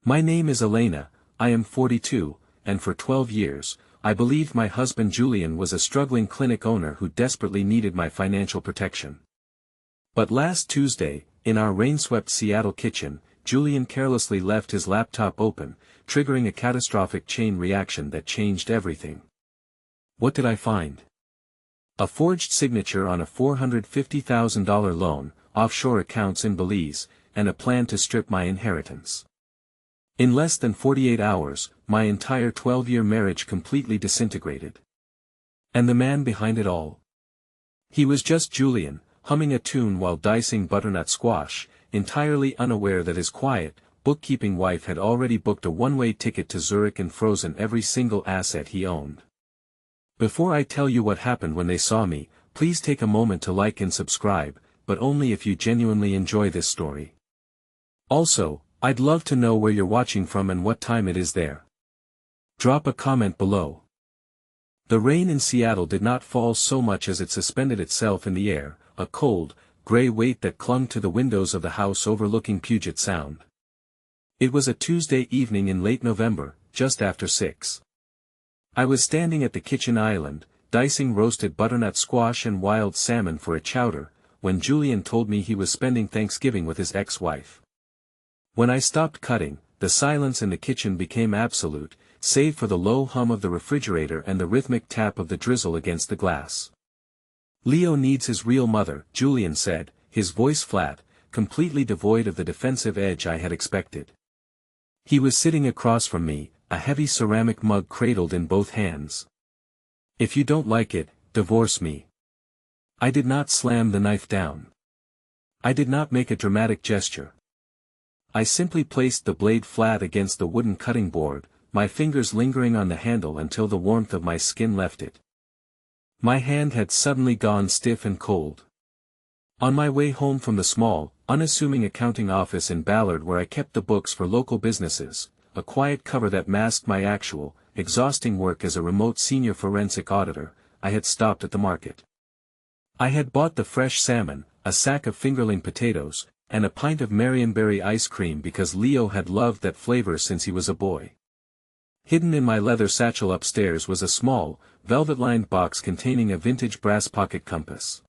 My name is Elena, I am 42, and for 12 years, I believed my husband Julian was a struggling clinic owner who desperately needed my financial protection. But last Tuesday, in our rain-swept Seattle kitchen, Julian carelessly left his laptop open, triggering a catastrophic chain reaction that changed everything. What did I find? A forged signature on a $450,000 loan, offshore accounts in Belize, and a plan to strip my inheritance. In less than 48 hours, my entire 12-year marriage completely disintegrated. And the man behind it all? He was just Julian, humming a tune while dicing butternut squash, entirely unaware that his quiet, bookkeeping wife had already booked a one-way ticket to Zurich and frozen every single asset he owned. Before I tell you what happened when they saw me, please take a moment to like and subscribe, but only if you genuinely enjoy this story. Also, I'd love to know where you're watching from and what time it is there. Drop a comment below. The rain in Seattle did not fall so much as it suspended itself in the air, a cold, gray weight that clung to the windows of the house overlooking Puget Sound. It was a Tuesday evening in late November, just after 6. I was standing at the kitchen island, dicing roasted butternut squash and wild salmon for a chowder, when Julian told me he was spending Thanksgiving with his ex-wife. When I stopped cutting, the silence in the kitchen became absolute, save for the low hum of the refrigerator and the rhythmic tap of the drizzle against the glass. "Leo needs his real mother," Julian said, his voice flat, completely devoid of the defensive edge I had expected. He was sitting across from me, a heavy ceramic mug cradled in both hands. "If you don't like it, divorce me." I did not slam the knife down. I did not make a dramatic gesture. I simply placed the blade flat against the wooden cutting board, my fingers lingering on the handle until the warmth of my skin left it. My hand had suddenly gone stiff and cold. On my way home from the small, unassuming accounting office in Ballard where I kept the books for local businesses, a quiet cover that masked my actual, exhausting work as a remote senior forensic auditor, I had stopped at the market. I had bought the fresh salmon, a sack of fingerling potatoes, and a pint of Marionberry ice cream because Leo had loved that flavor since he was a boy. Hidden in my leather satchel upstairs was a small, velvet-lined box containing a vintage brass pocket compass.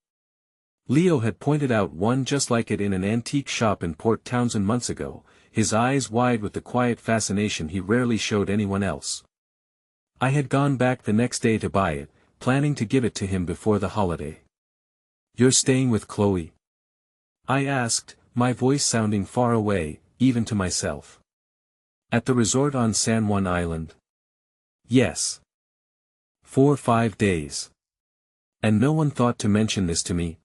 Leo had pointed out one just like it in an antique shop in Port Townsend months ago, his eyes wide with the quiet fascination he rarely showed anyone else. I had gone back the next day to buy it, planning to give it to him before the holiday. "You're staying with Chloe?" I asked, my voice sounding far away, even to myself. "At the resort on San Juan Island?" "Yes." 4 or 5 days. "And no one thought to mention this to me?"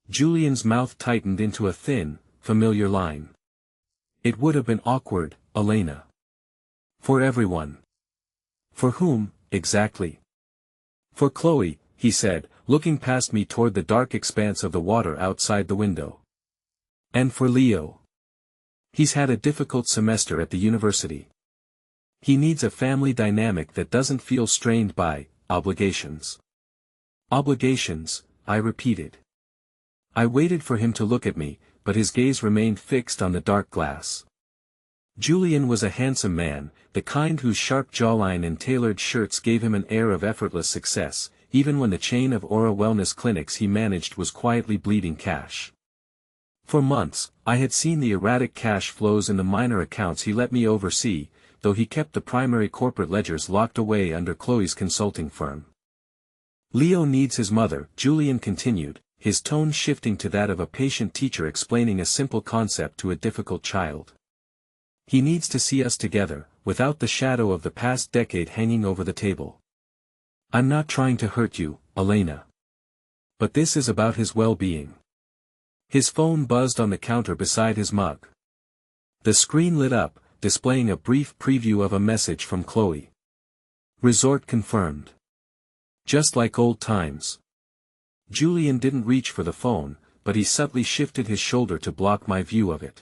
Julian's mouth tightened into a thin, familiar line. "It would have been awkward, Elena. For everyone." "For whom, exactly?" "For Chloe," he said, looking past me toward the dark expanse of the water outside the window. "And for Leo. He's had a difficult semester at the university. He needs a family dynamic that doesn't feel strained by obligations." "Obligations," I repeated. I waited for him to look at me, but his gaze remained fixed on the dark glass. Julian was a handsome man, the kind whose sharp jawline and tailored shirts gave him an air of effortless success, even when the chain of Aura wellness clinics he managed was quietly bleeding cash. For months, I had seen the erratic cash flows in the minor accounts he let me oversee, though he kept the primary corporate ledgers locked away under Chloe's consulting firm. "Leo needs his mother," Julian continued, his tone shifting to that of a patient teacher explaining a simple concept to a difficult child. "He needs to see us together, without the shadow of the past decade hanging over the table. I'm not trying to hurt you, Elena. But this is about his well-being." His phone buzzed on the counter beside his mug. The screen lit up, displaying a brief preview of a message from Chloe. "Resort confirmed. Just like old times." Julian didn't reach for the phone, but he subtly shifted his shoulder to block my view of it.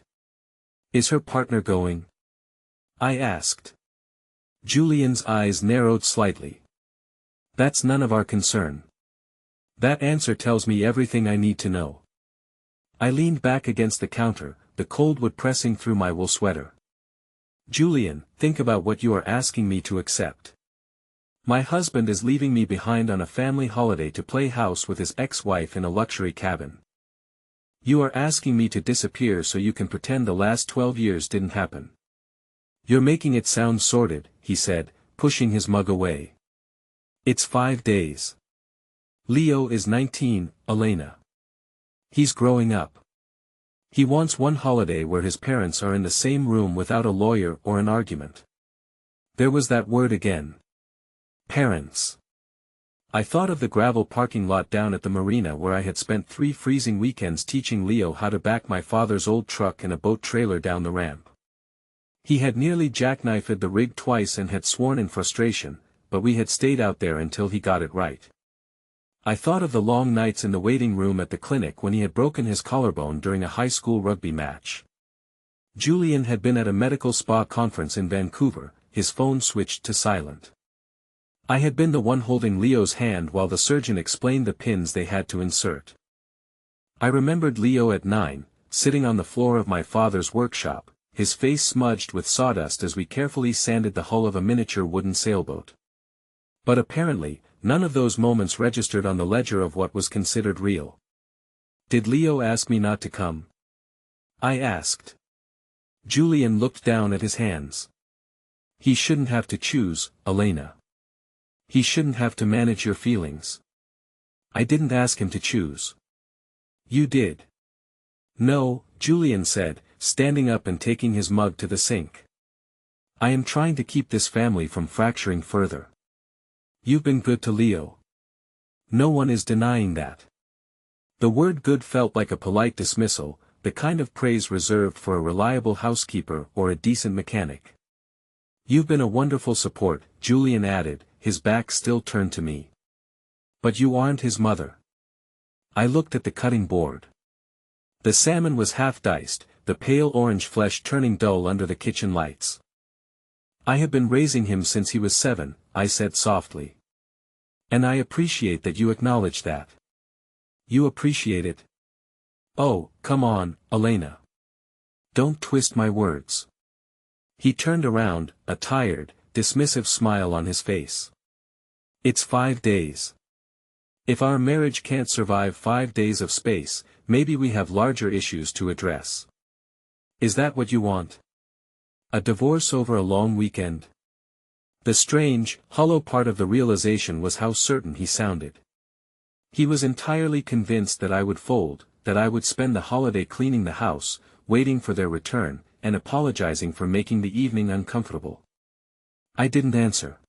"Is her partner going?" I asked. Julian's eyes narrowed slightly. "That's none of our concern. That answer tells me everything I need to know." I leaned back against the counter, the cold wood pressing through my wool sweater. Julian, think about what you are asking me to accept. My husband is leaving me behind on a family holiday to play house with his ex-wife in a luxury cabin. You are asking me to disappear so you can pretend the last 12 years didn't happen. You're making it sound sordid, he said, pushing his mug away. It's 5 days. Leo is 19, Elena. He's growing up. He wants one holiday where his parents are in the same room without a lawyer or an argument. There was that word again. Parents. I thought of the gravel parking lot down at the marina where I had spent 3 freezing weekends teaching Leo how to back my father's old truck and a boat trailer down the ramp. He had nearly jackknifed the rig twice and had sworn in frustration, but we had stayed out there until he got it right. I thought of the long nights in the waiting room at the clinic when he had broken his collarbone during a high school rugby match. Julian had been at a medical spa conference in Vancouver, his phone switched to silent. I had been the one holding Leo's hand while the surgeon explained the pins they had to insert. I remembered Leo at 9, sitting on the floor of my father's workshop, his face smudged with sawdust as we carefully sanded the hull of a miniature wooden sailboat. But apparently, none of those moments registered on the ledger of what was considered real. Did Leo ask me not to come? I asked. Julian looked down at his hands. He shouldn't have to choose, Elena. He shouldn't have to manage your feelings. I didn't ask him to choose. You did. No, Julian said, standing up and taking his mug to the sink. I am trying to keep this family from fracturing further. You've been good to Leo. No one is denying that. The word good felt like a polite dismissal, the kind of praise reserved for a reliable housekeeper or a decent mechanic. You've been a wonderful support, Julian added, his back still turned to me. But you aren't his mother. I looked at the cutting board. The salmon was half diced, the pale orange flesh turning dull under the kitchen lights. I have been raising him since he was 7, I said softly. And I appreciate that you acknowledge that. You appreciate it? Oh, come on, Elena. Don't twist my words. He turned around, a tired, dismissive smile on his face. It's 5 days. If our marriage can't survive 5 days of space, maybe we have larger issues to address. Is that what you want? A divorce over a long weekend? The strange, hollow part of the realization was how certain he sounded. He was entirely convinced that I would fold, that I would spend the holiday cleaning the house, waiting for their return, and apologizing for making the evening uncomfortable. I didn't answer.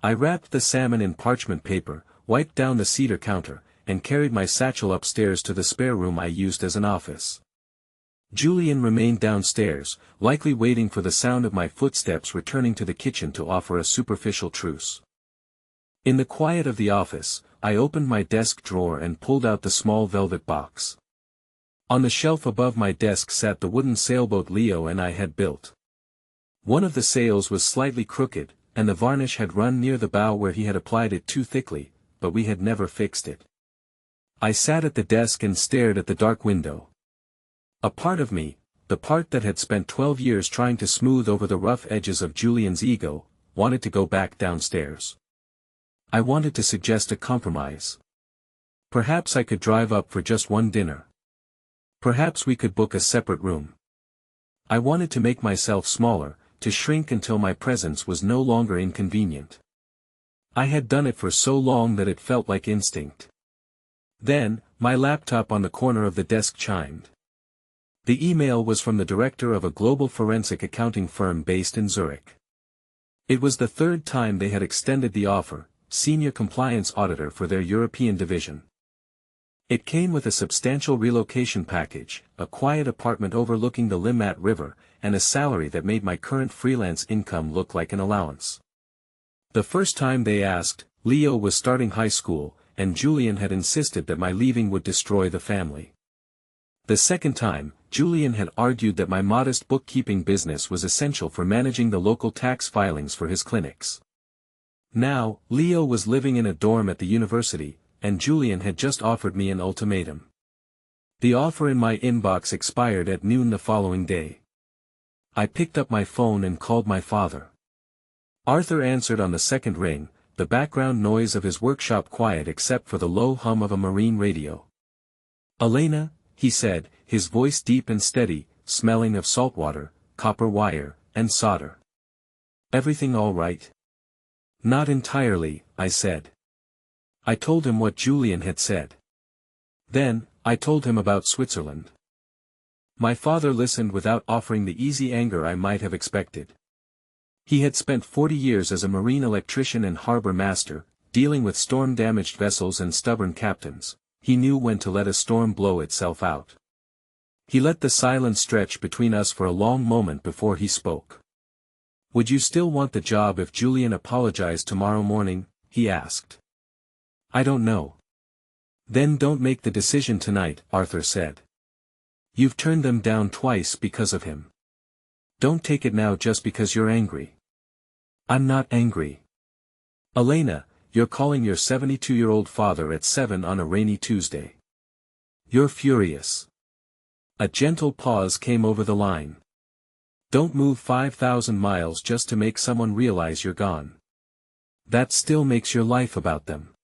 I wrapped the salmon in parchment paper, wiped down the cedar counter, and carried my satchel upstairs to the spare room I used as an office. Julian remained downstairs, likely waiting for the sound of my footsteps returning to the kitchen to offer a superficial truce. In the quiet of the office, I opened my desk drawer and pulled out the small velvet box. On the shelf above my desk sat the wooden sailboat Leo and I had built. One of the sails was slightly crooked, and the varnish had run near the bow where he had applied it too thickly, but we had never fixed it. I sat at the desk and stared at the dark window. A part of me, the part that had spent 12 years trying to smooth over the rough edges of Julian's ego, wanted to go back downstairs. I wanted to suggest a compromise. Perhaps I could drive up for just one dinner. Perhaps we could book a separate room. I wanted to make myself smaller, to shrink until my presence was no longer inconvenient. I had done it for so long that it felt like instinct. Then, my laptop on the corner of the desk chimed. The email was from the director of a global forensic accounting firm based in Zurich. It was the 3rd time they had extended the offer, senior compliance auditor for their European division. It came with a substantial relocation package, a quiet apartment overlooking the Limmat River, and a salary that made my current freelance income look like an allowance. The first time they asked, Leo was starting high school, and Julian had insisted that my leaving would destroy the family. The second time, Julian had argued that my modest bookkeeping business was essential for managing the local tax filings for his clinics. Now, Leo was living in a dorm at the university, and Julian had just offered me an ultimatum. The offer in my inbox expired at noon the following day. I picked up my phone and called my father. Arthur answered on the second ring, the background noise of his workshop quiet except for the low hum of a marine radio. "Elena," he said, his voice deep and steady, smelling of saltwater, copper wire, and solder. "Everything all right?" "Not entirely," I said. I told him what Julian had said. Then, I told him about Switzerland. My father listened without offering the easy anger I might have expected. He had spent 40 years as a marine electrician and harbor master, dealing with storm-damaged vessels and stubborn captains. He knew when to let a storm blow itself out. He let the silence stretch between us for a long moment before he spoke. "Would you still want the job if Julian apologized tomorrow morning?" he asked. "I don't know." "Then don't make the decision tonight," Arthur said. "You've turned them down twice because of him. Don't take it now just because you're angry." "I'm not angry." "Elena, you're calling your 72-year-old father at 7 on a rainy Tuesday. You're furious." A gentle pause came over the line. "Don't move 5,000 miles just to make someone realize you're gone. That still makes your life about them."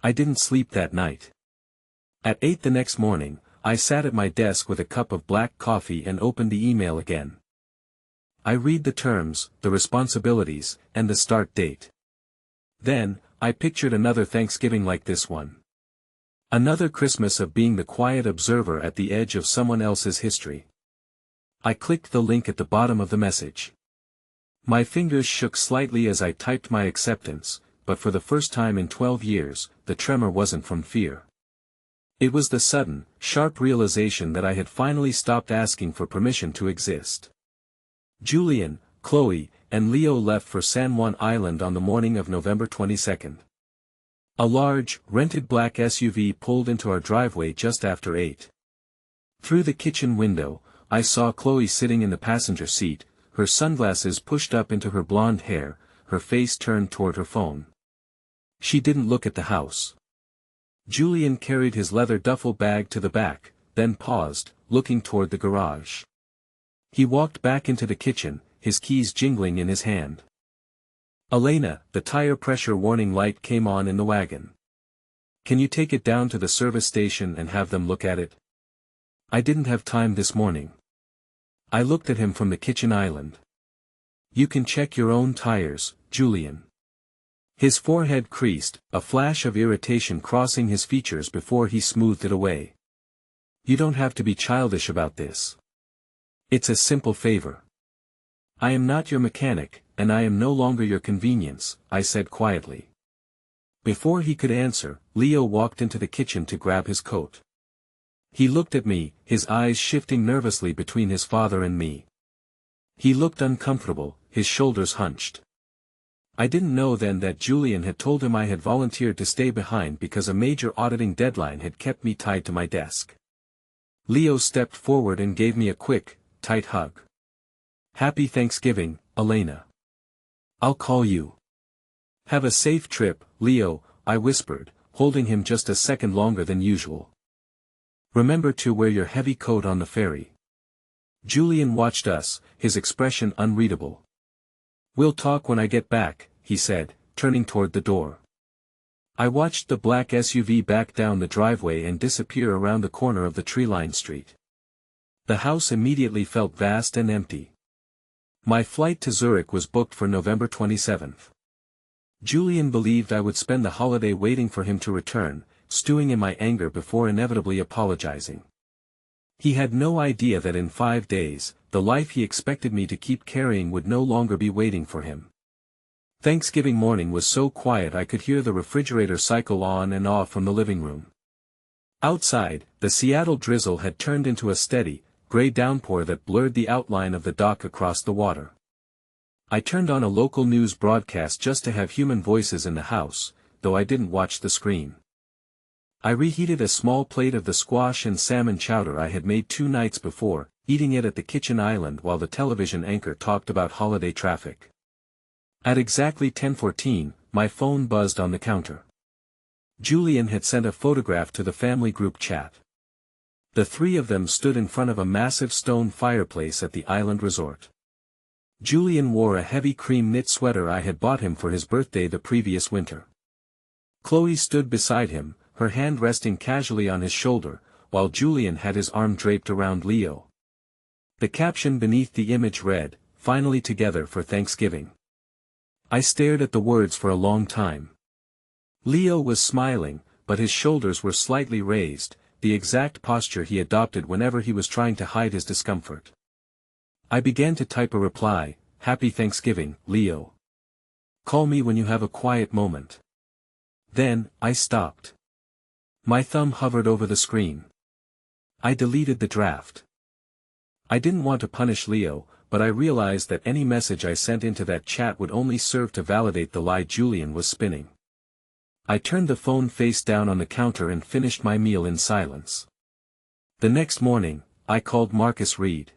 I didn't sleep that night. At 8 the next morning, I sat at my desk with a cup of black coffee and opened the email again. I read the terms, the responsibilities, and the start date. Then, I pictured another Thanksgiving like this one. Another Christmas of being the quiet observer at the edge of someone else's history. I clicked the link at the bottom of the message. My fingers shook slightly as I typed my acceptance, but for the first time in 12 years, the tremor wasn't from fear. It was the sudden, sharp realization that I had finally stopped asking for permission to exist. Julian, Chloe, and Leo left for San Juan Island on the morning of November 22nd. A large, rented black SUV pulled into our driveway just after 8. Through the kitchen window, I saw Chloe sitting in the passenger seat, her sunglasses pushed up into her blonde hair, her face turned toward her phone. She didn't look at the house. Julian carried his leather duffel bag to the back, then paused, looking toward the garage. He walked back into the kitchen, his keys jingling in his hand. "Elena," the tire pressure warning light came on in the wagon. "Can you take it down to the service station and have them look at it?" I didn't have time this morning. I looked at him from the kitchen island. "You can check your own tires, Julian." His forehead creased, a flash of irritation crossing his features before he smoothed it away. "You don't have to be childish about this. It's a simple favor. I am not your mechanic, and I am no longer your convenience," I said quietly. Before he could answer, Leo walked into the kitchen to grab his coat. He looked at me, his eyes shifting nervously between his father and me. He looked uncomfortable, his shoulders hunched. I didn't know then that Julian had told him I had volunteered to stay behind because a major auditing deadline had kept me tied to my desk. Leo stepped forward and gave me a quick, tight hug. "Happy Thanksgiving, Elena. I'll call you." "Have a safe trip, Leo," I whispered, holding him just a second longer than usual. "Remember to wear your heavy coat on the ferry." Julian watched us, his expression unreadable. "We'll talk when I get back," he said, turning toward the door. I watched the black SUV back down the driveway and disappear around the corner of the tree-lined street. The house immediately felt vast and empty. My flight to Zurich was booked for November 27th. Julian believed I would spend the holiday waiting for him to return, stewing in my anger before inevitably apologizing. He had no idea that in 5 days, the life he expected me to keep carrying would no longer be waiting for him. Thanksgiving morning was so quiet I could hear the refrigerator cycle on and off from the living room. Outside, the Seattle drizzle had turned into a steady, gray downpour that blurred the outline of the dock across the water. I turned on a local news broadcast just to have human voices in the house, though I didn't watch the screen. I reheated a small plate of the squash and salmon chowder I had made 2 nights before, eating it at the kitchen island while the television anchor talked about holiday traffic. At exactly 10:14, my phone buzzed on the counter. Julian had sent a photograph to the family group chat. The three of them stood in front of a massive stone fireplace at the island resort. Julian wore a heavy cream knit sweater I had bought him for his birthday the previous winter. Chloe stood beside him, her hand resting casually on his shoulder, while Julian had his arm draped around Leo. The caption beneath the image read, "Finally together for Thanksgiving." I stared at the words for a long time. Leo was smiling, but his shoulders were slightly raised, the exact posture he adopted whenever he was trying to hide his discomfort. I began to type a reply, "Happy Thanksgiving, Leo. Call me when you have a quiet moment." Then, I stopped. My thumb hovered over the screen. I deleted the draft. I didn't want to punish Leo, but I realized that any message I sent into that chat would only serve to validate the lie Julian was spinning. I turned the phone face down on the counter and finished my meal in silence. The next morning, I called Marcus Reed.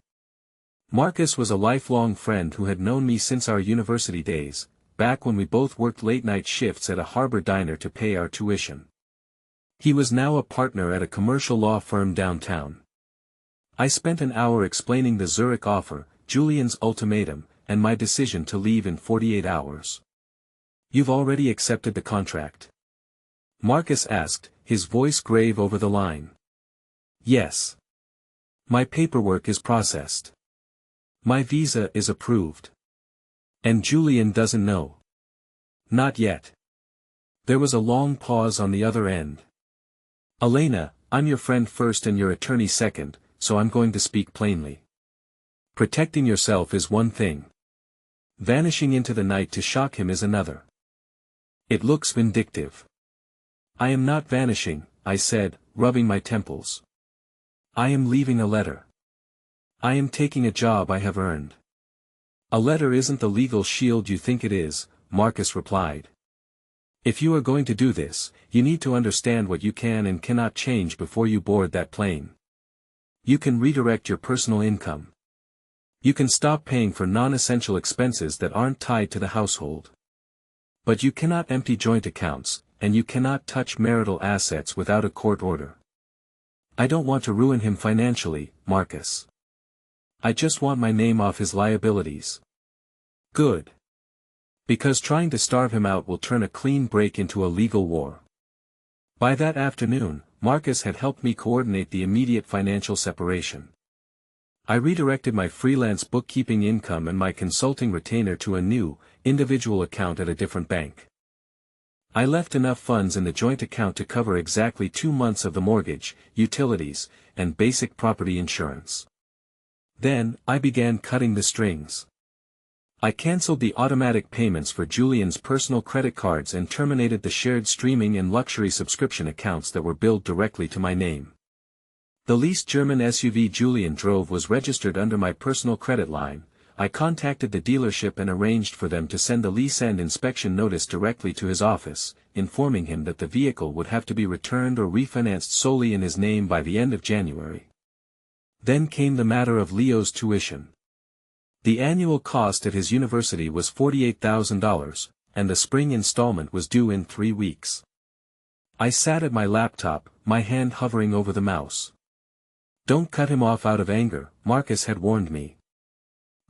Marcus was a lifelong friend who had known me since our university days, back when we both worked late-night shifts at a harbor diner to pay our tuition. He was now a partner at a commercial law firm downtown. I spent an hour explaining the Zurich offer, Julian's ultimatum, and my decision to leave in 48 hours. "You've already accepted the contract?" Marcus asked, his voice grave over the line. "Yes. My paperwork is processed. My visa is approved. And Julian doesn't know." "Not yet." There was a long pause on the other end. "Elena, I'm your friend first and your attorney second, so I'm going to speak plainly. Protecting yourself is one thing. Vanishing into the night to shock him is another. It looks vindictive." "I am not vanishing," I said, rubbing my temples. "I am leaving a letter. I am taking a job I have earned." "A letter isn't the legal shield you think it is," Marcus replied. "If you are going to do this, you need to understand what you can and cannot change before you board that plane. You can redirect your personal income. You can stop paying for non-essential expenses that aren't tied to the household. But you cannot empty joint accounts, and you cannot touch marital assets without a court order. I don't want to ruin him financially, Marcus. I just want my name off his liabilities." "Good. Because trying to starve him out will turn a clean break into a legal war." By that afternoon, Marcus had helped me coordinate the immediate financial separation. I redirected my freelance bookkeeping income and my consulting retainer to a new, individual account at a different bank. I left enough funds in the joint account to cover exactly 2 months of the mortgage, utilities, and basic property insurance. Then, I began cutting the strings. I cancelled the automatic payments for Julian's personal credit cards and terminated the shared streaming and luxury subscription accounts that were billed directly to my name. The leased German SUV Julian drove was registered under my personal credit line. I contacted the dealership and arranged for them to send the lease and inspection notice directly to his office, informing him that the vehicle would have to be returned or refinanced solely in his name by the end of January. Then came the matter of Leo's tuition. The annual cost at his university was $48,000, and the spring installment was due in 3 weeks. I sat at my laptop, my hand hovering over the mouse. "Don't cut him off out of anger," Marcus had warned me.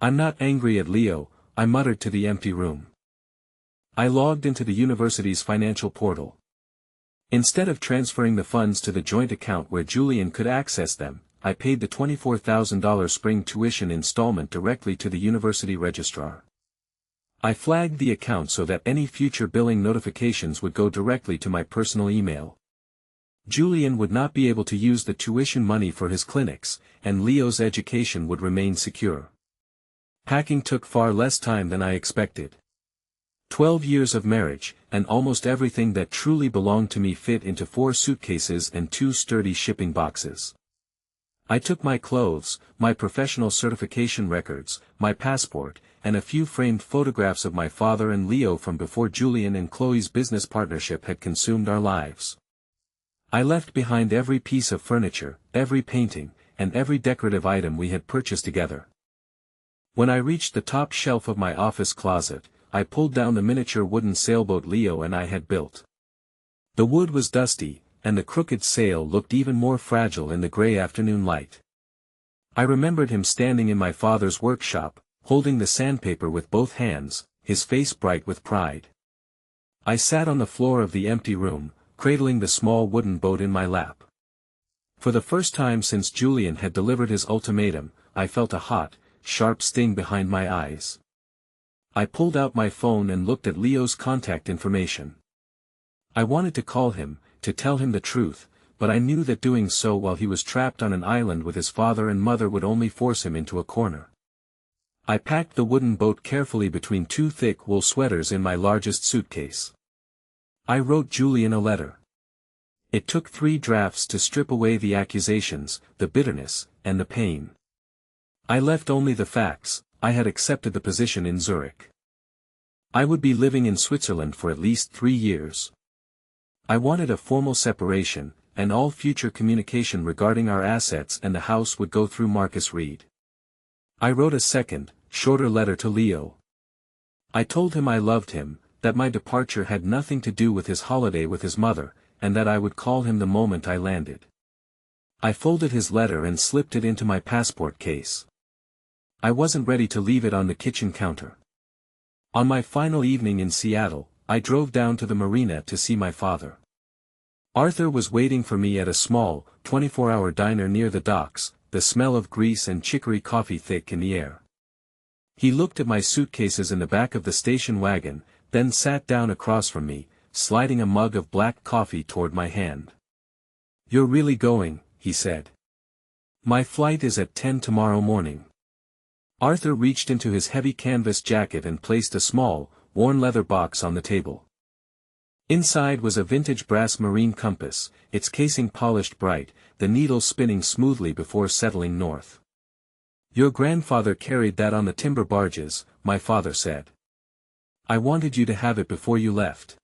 "I'm not angry at Leo," I muttered to the empty room. I logged into the university's financial portal. Instead of transferring the funds to the joint account where Julian could access them, I paid the $24,000 spring tuition installment directly to the university registrar. I flagged the account so that any future billing notifications would go directly to my personal email. Julian would not be able to use the tuition money for his clinics, and Leo's education would remain secure. Packing took far less time than I expected. 12 years of marriage, and almost everything that truly belonged to me fit into 4 suitcases and 2 sturdy shipping boxes. I took my clothes, my professional certification records, my passport, and a few framed photographs of my father and Leo from before Julian and Chloe's business partnership had consumed our lives. I left behind every piece of furniture, every painting, and every decorative item we had purchased together. When I reached the top shelf of my office closet, I pulled down the miniature wooden sailboat Leo and I had built. The wood was dusty, and the crooked sail looked even more fragile in the gray afternoon light. I remembered him standing in my father's workshop, holding the sandpaper with both hands, his face bright with pride. I sat on the floor of the empty room, cradling the small wooden boat in my lap. For the first time since Julian had delivered his ultimatum, I felt a hot, sharp sting behind my eyes. I pulled out my phone and looked at Leo's contact information. I wanted to call him, to tell him the truth, but I knew that doing so while he was trapped on an island with his father and mother would only force him into a corner. I packed the wooden boat carefully between two thick wool sweaters in my largest suitcase. I wrote Julian a letter. It took 3 drafts to strip away the accusations, the bitterness, and the pain. I left only the facts. I had accepted the position in Zurich. I would be living in Switzerland for at least 3 years. I wanted a formal separation, and all future communication regarding our assets and the house would go through Marcus Reed. I wrote a second, shorter letter to Leo. I told him I loved him, that my departure had nothing to do with his holiday with his mother, and that I would call him the moment I landed. I folded his letter and slipped it into my passport case. I wasn't ready to leave it on the kitchen counter. On my final evening in Seattle, I drove down to the marina to see my father. Arthur was waiting for me at a small, 24-hour diner near the docks, the smell of grease and chicory coffee thick in the air. He looked at my suitcases in the back of the station wagon, then sat down across from me, sliding a mug of black coffee toward my hand. "You're really going," he said. "My flight is at 10 tomorrow morning." Arthur reached into his heavy canvas jacket and placed a small, worn leather box on the table. Inside was a vintage brass marine compass, its casing polished bright, the needle spinning smoothly before settling north. "Your grandfather carried that on the timber barges," my father said. "I wanted you to have it before you left."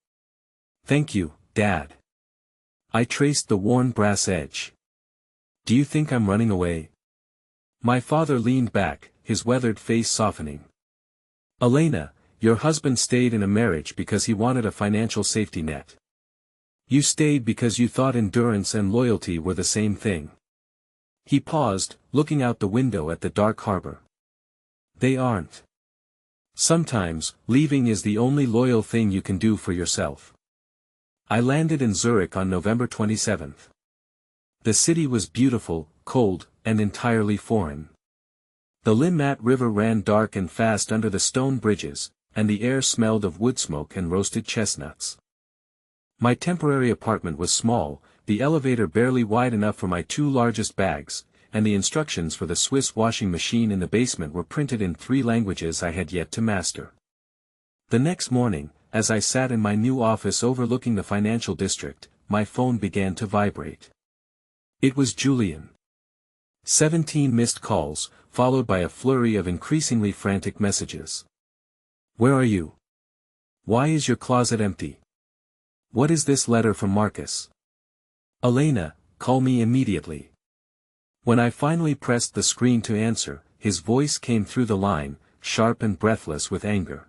"Thank you, Dad." I traced the worn brass edge. "Do you think I'm running away?" My father leaned back, his weathered face softening. "Elena, your husband stayed in a marriage because he wanted a financial safety net. You stayed because you thought endurance and loyalty were the same thing." He paused, looking out the window at the dark harbor. "They aren't. Sometimes, leaving is the only loyal thing you can do for yourself." I landed in Zurich on November 27th. The city was beautiful, cold, and entirely foreign. The Limmat River ran dark and fast under the stone bridges, and the air smelled of wood smoke and roasted chestnuts. My temporary apartment was small, the elevator barely wide enough for my 2 largest bags, and the instructions for the Swiss washing machine in the basement were printed in 3 languages I had yet to master. The next morning, as I sat in my new office overlooking the financial district, my phone began to vibrate. It was Julian. 17 missed calls, followed by a flurry of increasingly frantic messages. "Where are you? Why is your closet empty? What is this letter from Marcus? Elena, call me immediately." When I finally pressed the screen to answer, his voice came through the line, sharp and breathless with anger.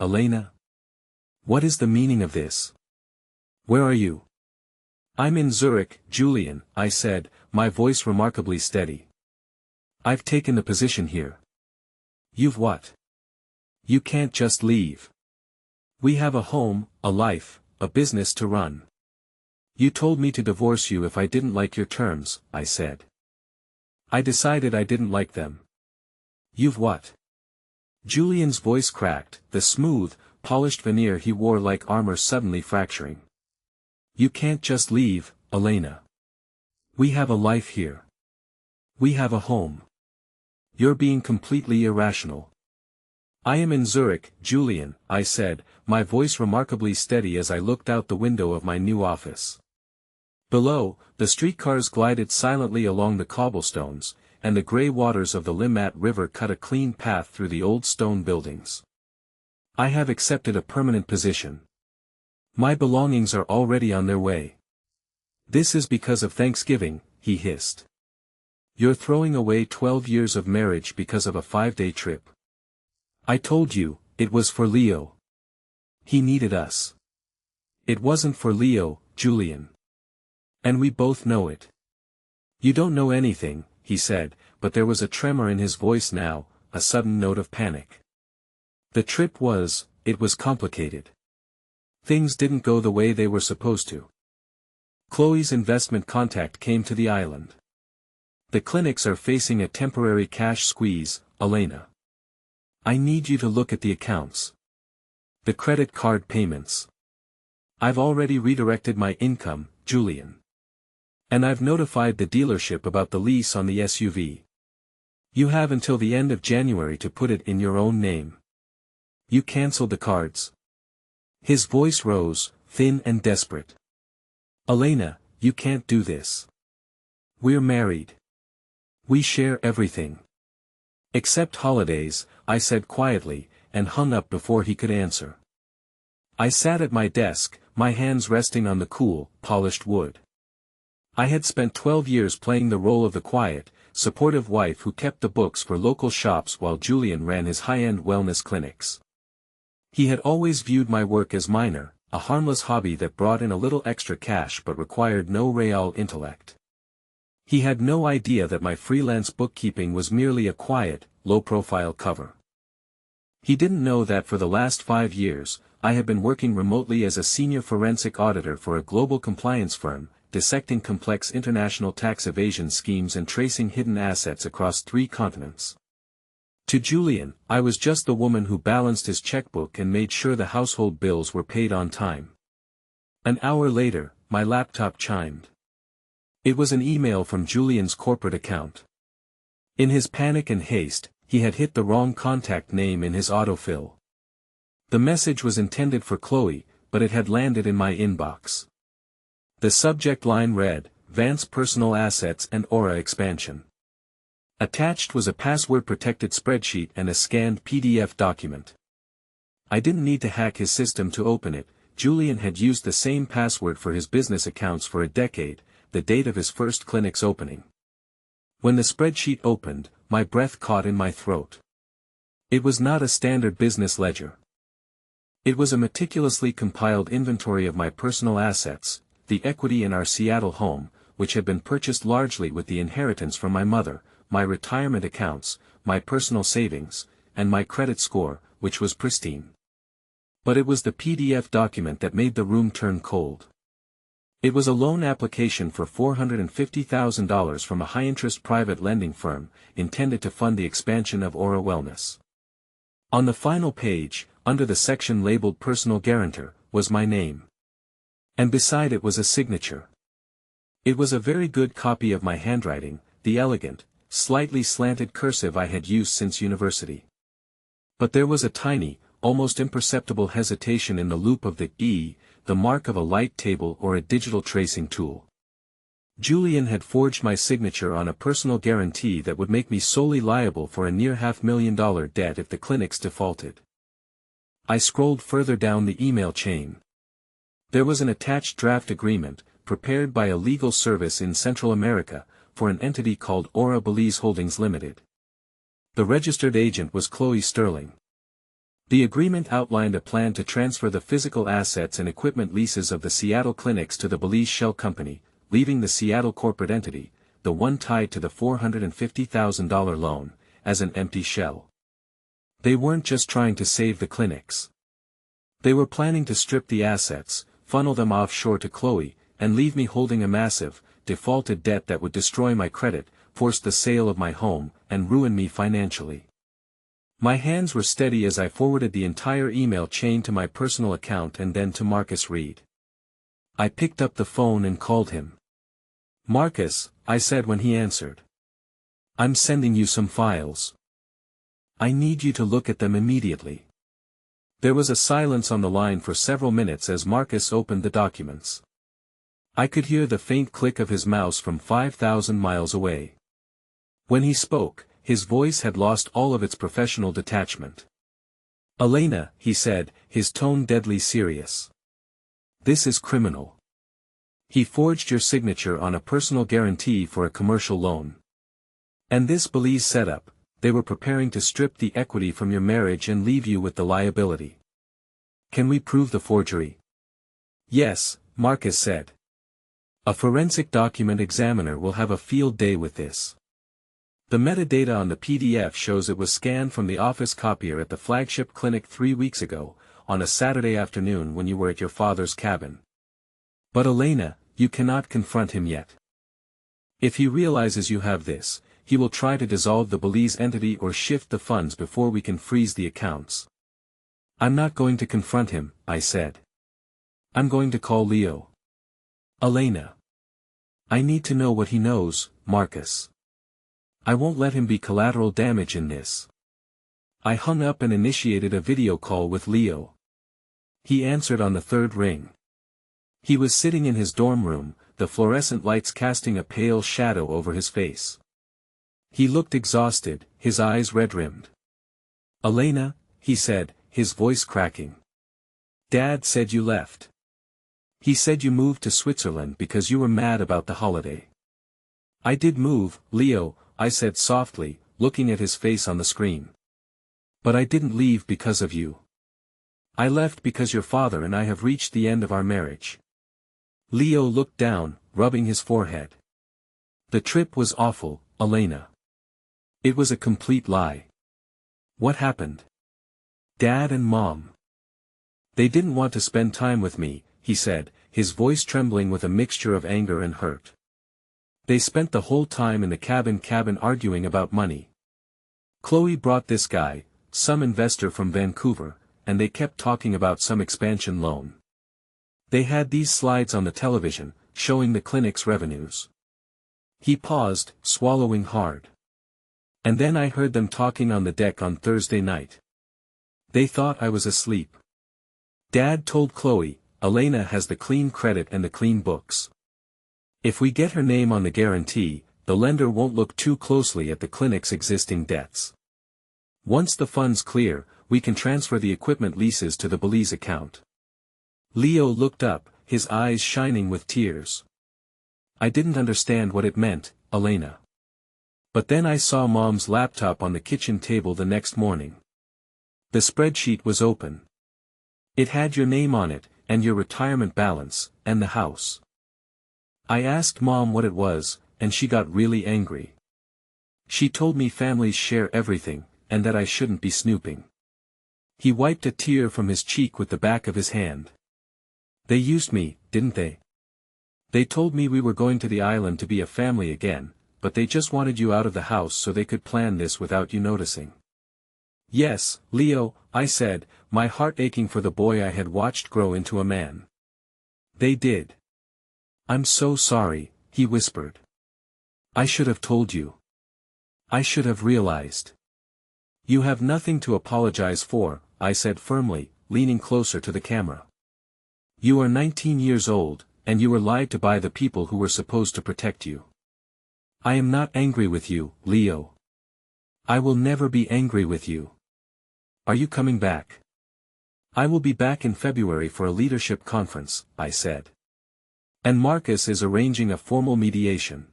"Elena? What is the meaning of this? Where are you?" "I'm in Zurich, Julian," I said, my voice remarkably steady. "I've taken the position here." "You've what?" "You can't just leave. We have a home, a life, a business to run." "You told me to divorce you if I didn't like your terms," I said. "I decided I didn't like them." "You've what?" Julian's voice cracked, the smooth, polished veneer he wore like armor suddenly fracturing. "You can't just leave, Elena. We have a life here. We have a home. You're being completely irrational." "I am in Zurich, Julian," I said, my voice remarkably steady as I looked out the window of my new office. Below, the streetcars glided silently along the cobblestones, and the gray waters of the Limmat River cut a clean path through the old stone buildings. "I have accepted a permanent position. My belongings are already on their way." "This is because of Thanksgiving," he hissed. "You're throwing away 12 years of marriage because of a 5-day trip. I told you, it was for Leo. He needed us. It wasn't for Leo, Julian. And we both know it. You don't know anything, he said, but there was a tremor in his voice now, a sudden note of panic. It was complicated. Things didn't go the way they were supposed to. Chloe's investment contact came to the island. The clinics are facing a temporary cash squeeze, Elena. I need you to look at the accounts. The credit card payments. I've already redirected my income, Julian. And I've notified the dealership about the lease on the SUV. You have until the end of January to put it in your own name. You canceled the cards. His voice rose, thin and desperate. Elena, you can't do this. We're married. We share everything. Except holidays, I said quietly, and hung up before he could answer. I sat at my desk, my hands resting on the cool, polished wood. I had spent 12 years playing the role of the quiet, supportive wife who kept the books for local shops while Julian ran his high-end wellness clinics. He had always viewed my work as minor, a harmless hobby that brought in a little extra cash but required no real intellect. He had no idea that my freelance bookkeeping was merely a quiet, low-profile cover. He didn't know that for the last 5 years, I had been working remotely as a senior forensic auditor for a global compliance firm, dissecting complex international tax evasion schemes and tracing hidden assets across 3 continents. To Julian, I was just the woman who balanced his checkbook and made sure the household bills were paid on time. An hour later, my laptop chimed. It was an email from Julian's corporate account. In his panic and haste, he had hit the wrong contact name in his autofill. The message was intended for Chloe, but it had landed in my inbox. The subject line read, Vance Personal Assets and Aura Expansion. Attached was a password-protected spreadsheet and a scanned PDF document. I didn't need to hack his system to open it. Julian had used the same password for his business accounts for a decade, the date of his first clinic's opening. When the spreadsheet opened, my breath caught in my throat. It was not a standard business ledger. It was a meticulously compiled inventory of my personal assets, the equity in our Seattle home, which had been purchased largely with the inheritance from my mother, my retirement accounts, my personal savings, and my credit score, which was pristine. But it was the PDF document that made the room turn cold. It was a loan application for $450,000 from a high-interest private lending firm, intended to fund the expansion of Aura Wellness. On the final page, under the section labeled Personal Guarantor, was my name. And beside it was a signature. It was a very good copy of my handwriting, the elegant, slightly slanted cursive I had used since university. But there was a tiny, almost imperceptible hesitation in the loop of the E, the mark of a light table or a digital tracing tool. Julian had forged my signature on a personal guarantee that would make me solely liable for a near $500,000 debt if the clinics defaulted. I scrolled further down the email chain. There was an attached draft agreement, prepared by a legal service in Central America, for an entity called Aura Belize Holdings Limited. The registered agent was Chloe Sterling. The agreement outlined a plan to transfer the physical assets and equipment leases of the Seattle clinics to the Belize Shell Company, leaving the Seattle corporate entity, the one tied to the $450,000 loan, as an empty shell. They weren't just trying to save the clinics. They were planning to strip the assets, funnel them offshore to Chloe, and leave me holding a massive, defaulted debt that would destroy my credit, force the sale of my home, and ruin me financially. My hands were steady as I forwarded the entire email chain to my personal account and then to Marcus Reed. I picked up the phone and called him. Marcus, I said when he answered. I'm sending you some files. I need you to look at them immediately. There was a silence on the line for several minutes as Marcus opened the documents. I could hear the faint click of his mouse from 5,000 miles away. When he spoke, his voice had lost all of its professional detachment. Elena, he said, his tone deadly serious. This is criminal. He forged your signature on a personal guarantee for a commercial loan. And this Belize setup, they were preparing to strip the equity from your marriage and leave you with the liability. Can we prove the forgery? Yes, Marcus said. A forensic document examiner will have a field day with this. The metadata on the PDF shows it was scanned from the office copier at the flagship clinic 3 weeks ago, on a Saturday afternoon when you were at your father's cabin. But Elena, you cannot confront him yet. If he realizes you have this, he will try to dissolve the Belize entity or shift the funds before we can freeze the accounts. I'm not going to confront him, I said. I'm going to call Leo. Elena. I need to know what he knows, Marcus. I won't let him be collateral damage in this. I hung up and initiated a video call with Leo. He answered on the third ring. He was sitting in his dorm room, the fluorescent lights casting a pale shadow over his face. He looked exhausted, his eyes red-rimmed. Elena, he said, his voice cracking. Dad said you left. He said you moved to Switzerland because you were mad about the holiday. I did move, Leo, I said softly, looking at his face on the screen. But I didn't leave because of you. I left because your father and I have reached the end of our marriage. Leo looked down, rubbing his forehead. The trip was awful, Elena. It was a complete lie. What happened? Dad and Mom. They didn't want to spend time with me, he said, his voice trembling with a mixture of anger and hurt. They spent the whole time in the cabin arguing about money. Chloe brought this guy, some investor from Vancouver, and they kept talking about some expansion loan. They had these slides on the television, showing the clinic's revenues. He paused, swallowing hard. And then I heard them talking on the deck on Thursday night. They thought I was asleep. Dad told Chloe, Elena has the clean credit and the clean books. If we get her name on the guarantee, the lender won't look too closely at the clinic's existing debts. Once the funds clear, we can transfer the equipment leases to the Belize account. Leo looked up, his eyes shining with tears. I didn't understand what it meant, Elena. But then I saw Mom's laptop on the kitchen table the next morning. The spreadsheet was open. It had your name on it, and your retirement balance, and the house. I asked Mom what it was, and she got really angry. She told me families share everything, and that I shouldn't be snooping. He wiped a tear from his cheek with the back of his hand. They used me, didn't they? They told me we were going to the island to be a family again, but they just wanted you out of the house so they could plan this without you noticing. Yes, Leo, I said, my heart aching for the boy I had watched grow into a man. They did. I'm so sorry, he whispered. I should have told you. I should have realized. You have nothing to apologize for, I said firmly, leaning closer to the camera. You are 19 years old, and you were lied to by the people who were supposed to protect you. I am not angry with you, Leo. I will never be angry with you. Are you coming back? I will be back in February for a leadership conference, I said. And Marcus is arranging a formal mediation.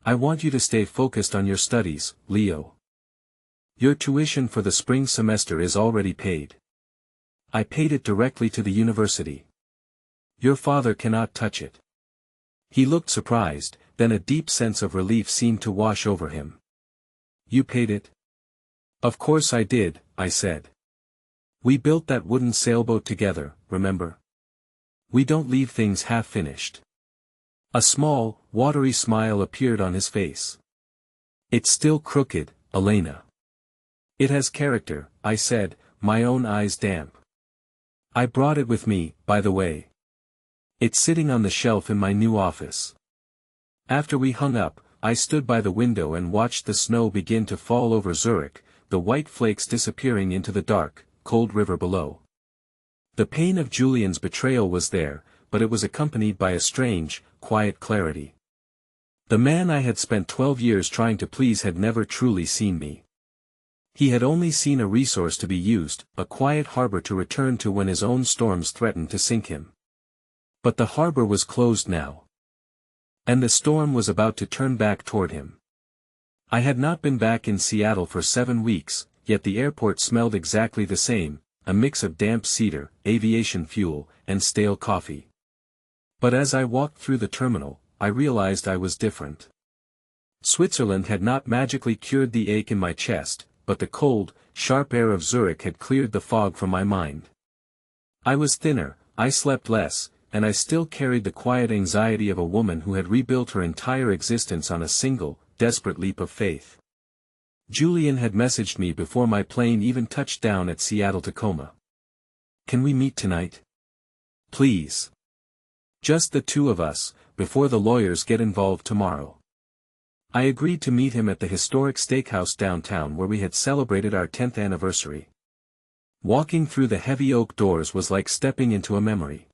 I want you to stay focused on your studies, Leo. Your tuition for the spring semester is already paid. I paid it directly to the university. Your father cannot touch it. He looked surprised, then a deep sense of relief seemed to wash over him. You paid it? Of course I did, I said. We built that wooden sailboat together, remember? We don't leave things half-finished. A small, watery smile appeared on his face. It's still crooked, Elena. It has character, I said, my own eyes damp. I brought it with me, by the way. It's sitting on the shelf in my new office. After we hung up, I stood by the window and watched the snow begin to fall over Zurich, the white flakes disappearing into the dark, cold river below. The pain of Julian's betrayal was there, but it was accompanied by a strange, quiet clarity. The man I had spent 12 years trying to please had never truly seen me. He had only seen a resource to be used, a quiet harbor to return to when his own storms threatened to sink him. But the harbor was closed now. And the storm was about to turn back toward him. I had not been back in Seattle for 7 weeks, yet the airport smelled exactly the same, a mix of damp cedar, aviation fuel, and stale coffee. But as I walked through the terminal, I realized I was different. Switzerland had not magically cured the ache in my chest, but the cold, sharp air of Zurich had cleared the fog from my mind. I was thinner, I slept less, and I still carried the quiet anxiety of a woman who had rebuilt her entire existence on a single, desperate leap of faith. Julian had messaged me before my plane even touched down at Seattle-Tacoma. "Can we meet tonight? Please. Just the two of us, before the lawyers get involved tomorrow." I agreed to meet him at the historic steakhouse downtown where we had celebrated our 10th anniversary. Walking through the heavy oak doors was like stepping into a memory.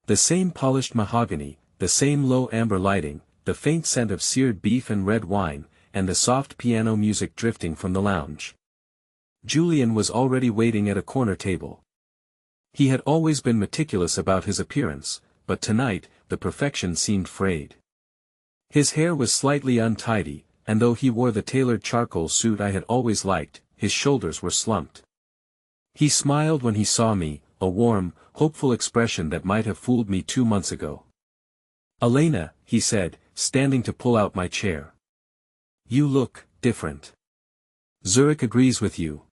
The same polished mahogany, the same low amber lighting, the faint scent of seared beef and red wine, and the soft piano music drifting from the lounge. Julian was already waiting at a corner table. He had always been meticulous about his appearance, but tonight, the perfection seemed frayed. His hair was slightly untidy, and though he wore the tailored charcoal suit I had always liked, his shoulders were slumped. He smiled when he saw me, a warm, hopeful expression that might have fooled me 2 months ago. "Elena," he said, standing to pull out my chair. "You look different. Zurich agrees with you."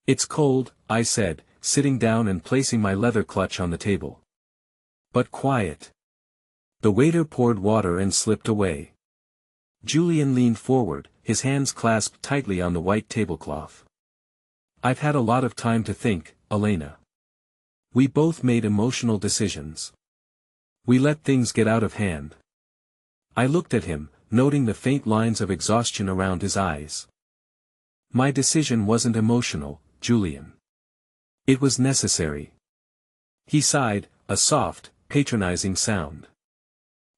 "It's cold," I said, sitting down and placing my leather clutch on the table. "But quiet." The waiter poured water and slipped away. Julian leaned forward, his hands clasped tightly on the white tablecloth. "I've had a lot of time to think, Elena. We both made emotional decisions. We let things get out of hand." I looked at him, noting the faint lines of exhaustion around his eyes. "My decision wasn't emotional, Julian. It was necessary." He sighed, a soft, patronizing sound.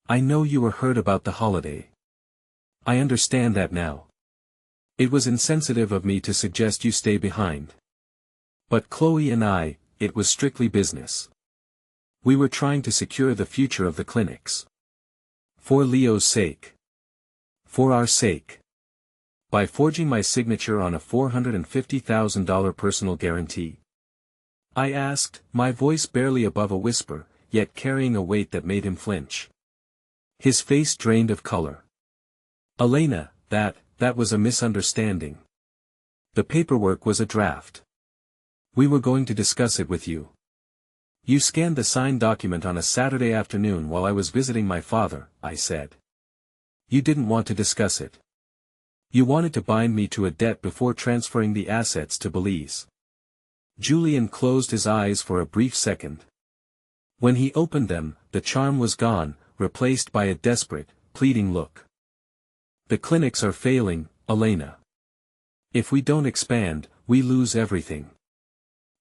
"I know you were hurt about the holiday. I understand that now. It was insensitive of me to suggest you stay behind. But Chloe and I, it was strictly business. We were trying to secure the future of the clinics. For Leo's sake. For our sake. By forging my signature on a $450,000 personal guarantee." I asked, my voice barely above a whisper, yet carrying a weight that made him flinch. His face drained of color. "Elena, that was a misunderstanding. The paperwork was a draft. We were going to discuss it with you. You scanned the signed document on a Saturday afternoon while I was visiting my father," I said. "You didn't want to discuss it. You wanted to bind me to a debt before transferring the assets to Belize." Julian closed his eyes for a brief second. When he opened them, the charm was gone, replaced by a desperate, pleading look. "The clinics are failing, Elena. If we don't expand, we lose everything.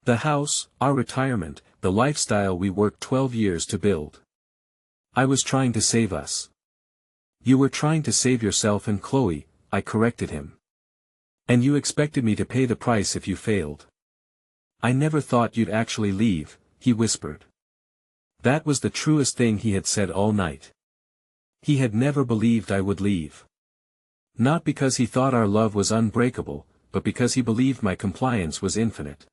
The house, our retirement, the lifestyle we worked 12 years to build. I was trying to save us." "You were trying to save yourself and Chloe," I corrected him. "And you expected me to pay the price if you failed." "I never thought you'd actually leave," he whispered. That was the truest thing he had said all night. He had never believed I would leave. Not because he thought our love was unbreakable, but because he believed my compliance was infinite.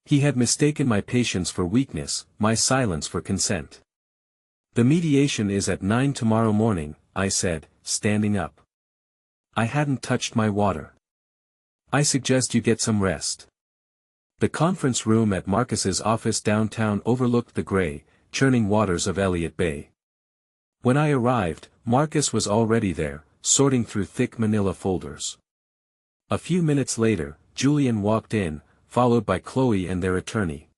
He had mistaken my patience for weakness, my silence for consent. "The mediation is at 9 tomorrow morning," I said, standing up. I hadn't touched my water. "I suggest you get some rest." The conference room at Marcus's office downtown overlooked the gray, churning waters of Elliott Bay. When I arrived, Marcus was already there, sorting through thick manila folders. A few minutes later, Julian walked in, followed by Chloe and their attorney.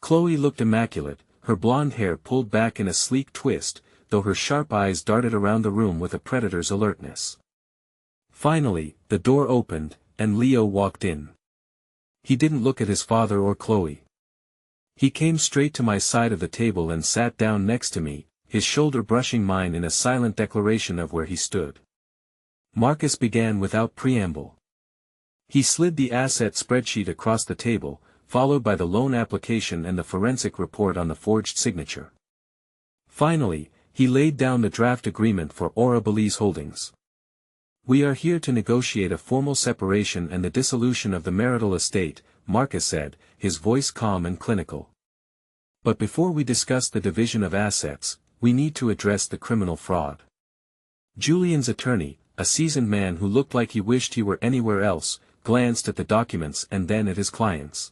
Chloe looked immaculate, her blonde hair pulled back in a sleek twist, though her sharp eyes darted around the room with a predator's alertness. Finally, the door opened, and Leo walked in. He didn't look at his father or Chloe. He came straight to my side of the table and sat down next to me, his shoulder brushing mine in a silent declaration of where he stood. Marcus began without preamble. He slid the asset spreadsheet across the table, followed by the loan application and the forensic report on the forged signature. Finally, he laid down the draft agreement for Aura Belize Holdings. "We are here to negotiate a formal separation and the dissolution of the marital estate," Marcus said, his voice calm and clinical. But before we discuss the division of assets, we need to address the criminal fraud. Julian's attorney, a seasoned man who looked like he wished he were anywhere else, glanced at the documents and then at his clients.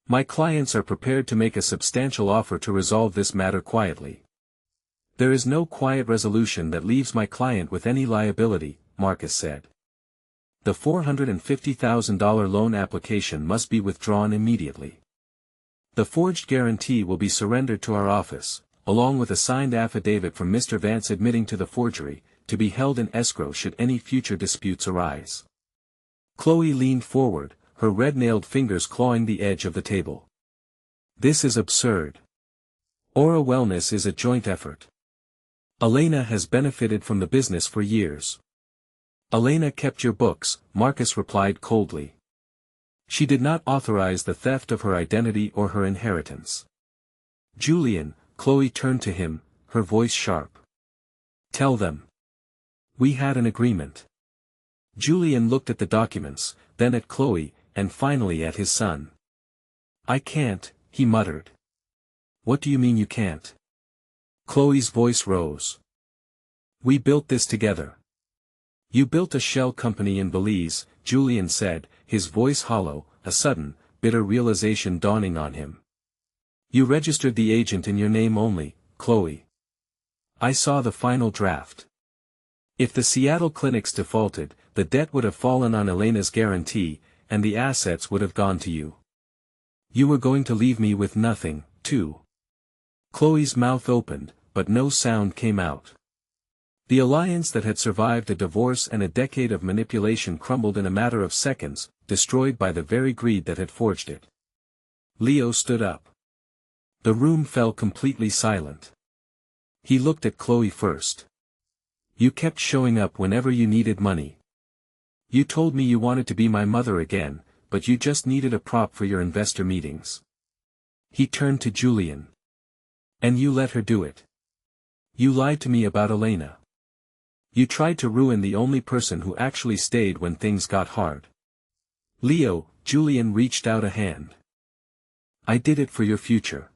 My clients are prepared to make a substantial offer to resolve this matter quietly. There is no quiet resolution that leaves my client with any liability, Marcus said. The $450,000 loan application must be withdrawn immediately. The forged guarantee will be surrendered to our office, along with a signed affidavit from Mr. Vance admitting to the forgery, to be held in escrow should any future disputes arise. Chloe leaned forward, her red-nailed fingers clawing the edge of the table. This is absurd. Aura Wellness is a joint effort. Elena has benefited from the business for years. Elena kept your books, Marcus replied coldly. She did not authorize the theft of her identity or her inheritance. Julian, Chloe turned to him, her voice sharp. Tell them. We had an agreement. Julian looked at the documents, then at Chloe, and finally at his son. I can't, he muttered. What do you mean you can't? Chloe's voice rose. We built this together. You built a shell company in Belize, Julian said, his voice hollow, a sudden, bitter realization dawning on him. You registered the agent in your name only, Chloe. I saw the final draft. If the Seattle clinics defaulted, the debt would have fallen on Elena's guarantee, and the assets would have gone to you. You were going to leave me with nothing, too. Chloe's mouth opened, but no sound came out. The alliance that had survived a divorce and a decade of manipulation crumbled in a matter of seconds, destroyed by the very greed that had forged it. Leo stood up. The room fell completely silent. He looked at Chloe first. You kept showing up whenever you needed money. You told me you wanted to be my mother again, but you just needed a prop for your investor meetings. He turned to Julian. And you let her do it. You lied to me about Elena. You tried to ruin the only person who actually stayed when things got hard. Leo, Julian reached out a hand. I did it for your future.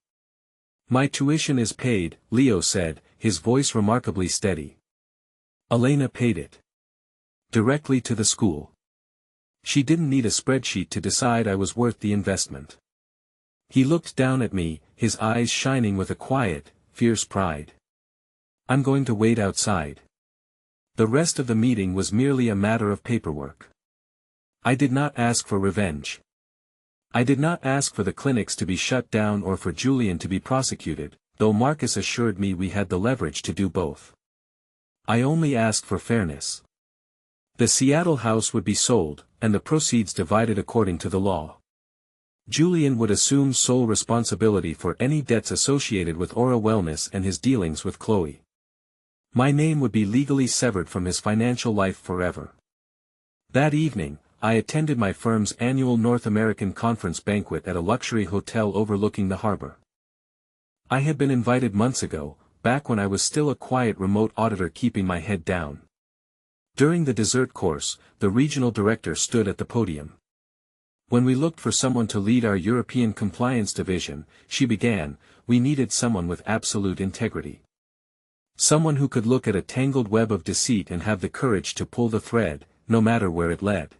My tuition is paid, Leo said, his voice remarkably steady. Elena paid it. Directly to the school. She didn't need a spreadsheet to decide I was worth the investment. He looked down at me, his eyes shining with a quiet, fierce pride. I'm going to wait outside. The rest of the meeting was merely a matter of paperwork. I did not ask for revenge. I did not ask for the clinics to be shut down or for Julian to be prosecuted, though Marcus assured me we had the leverage to do both. I only asked for fairness. The Seattle house would be sold, and the proceeds divided according to the law. Julian would assume sole responsibility for any debts associated with Aura Wellness and his dealings with Chloe. My name would be legally severed from his financial life forever. That evening, I attended my firm's annual North American conference banquet at a luxury hotel overlooking the harbor. I had been invited months ago, back when I was still a quiet remote auditor keeping my head down. During the dessert course, the regional director stood at the podium. When we looked for someone to lead our European compliance division, she began, we needed someone with absolute integrity. Someone who could look at a tangled web of deceit and have the courage to pull the thread, no matter where it led.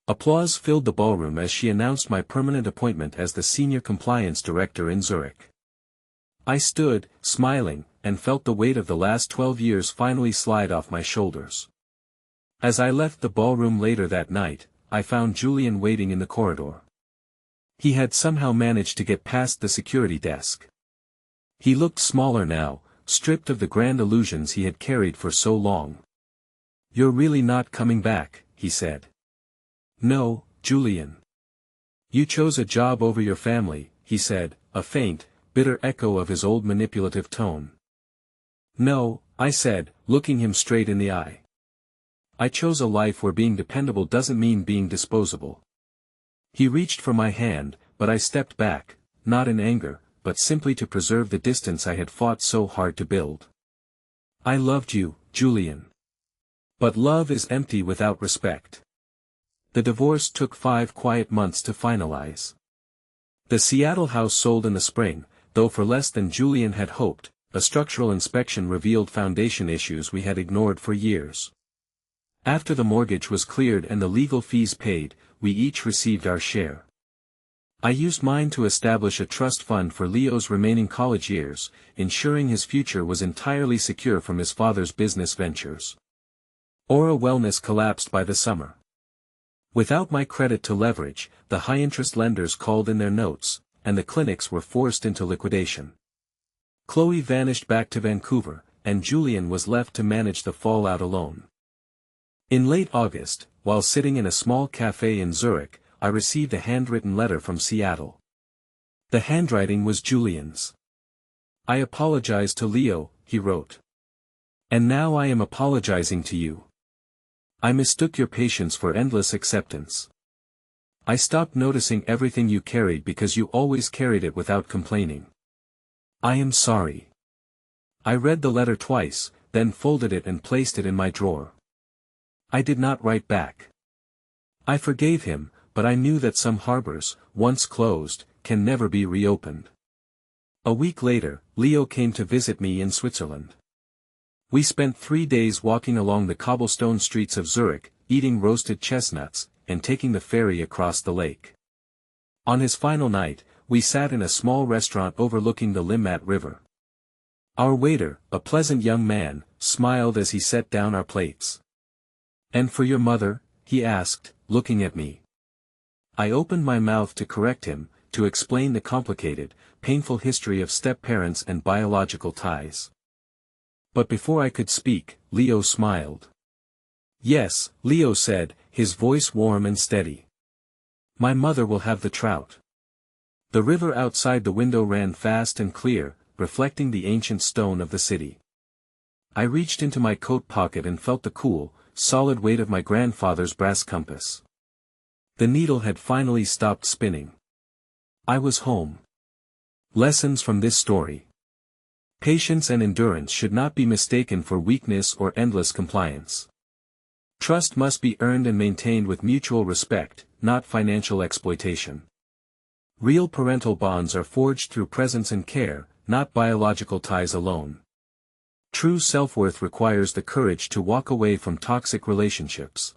Applause filled the ballroom as she announced my permanent appointment as the senior compliance director in Zurich. I stood, smiling, and felt the weight of the last 12 years finally slide off my shoulders. As I left the ballroom later that night, I found Julian waiting in the corridor. He had somehow managed to get past the security desk. He looked smaller now, stripped of the grand illusions he had carried for so long. You're really not coming back, he said. No, Julian. You chose a job over your family, he said, a faint, bitter echo of his old manipulative tone. No, I said, looking him straight in the eye. I chose a life where being dependable doesn't mean being disposable. He reached for my hand, but I stepped back, not in anger, but simply to preserve the distance I had fought so hard to build. I loved you, Julian. But love is empty without respect. The divorce took 5 quiet months to finalize. The Seattle house sold in the spring, though for less than Julian had hoped. A structural inspection revealed foundation issues we had ignored for years. After the mortgage was cleared and the legal fees paid, we each received our share. I used mine to establish a trust fund for Leo's remaining college years, ensuring his future was entirely secure from his father's business ventures. Aura Wellness collapsed by the summer. Without my credit to leverage, the high-interest lenders called in their notes, and the clinics were forced into liquidation. Chloe vanished back to Vancouver, and Julian was left to manage the fallout alone. In late August, while sitting in a small cafe in Zurich, I received a handwritten letter from Seattle. The handwriting was Julian's. I apologized to Leo, he wrote. And now I am apologizing to you. I mistook your patience for endless acceptance. I stopped noticing everything you carried because you always carried it without complaining. I am sorry. I read the letter twice, then folded it and placed it in my drawer. I did not write back. I forgave him, but I knew that some harbors, once closed, can never be reopened. A week later, Leo came to visit me in Switzerland. We spent 3 days walking along the cobblestone streets of Zurich, eating roasted chestnuts, and taking the ferry across the lake. On his final night, we sat in a small restaurant overlooking the Limmat River. Our waiter, a pleasant young man, smiled as he set down our plates. And for your mother? He asked, looking at me. I opened my mouth to correct him, to explain the complicated, painful history of step-parents and biological ties. But before I could speak, Leo smiled. Yes, Leo said, his voice warm and steady. My mother will have the trout. The river outside the window ran fast and clear, reflecting the ancient stone of the city. I reached into my coat pocket and felt the cool, solid weight of my grandfather's brass compass. The needle had finally stopped spinning. I was home. Lessons from this story. Patience and endurance should not be mistaken for weakness or endless compliance. Trust must be earned and maintained with mutual respect, not financial exploitation. Real parental bonds are forged through presence and care, not biological ties alone. True self-worth requires the courage to walk away from toxic relationships.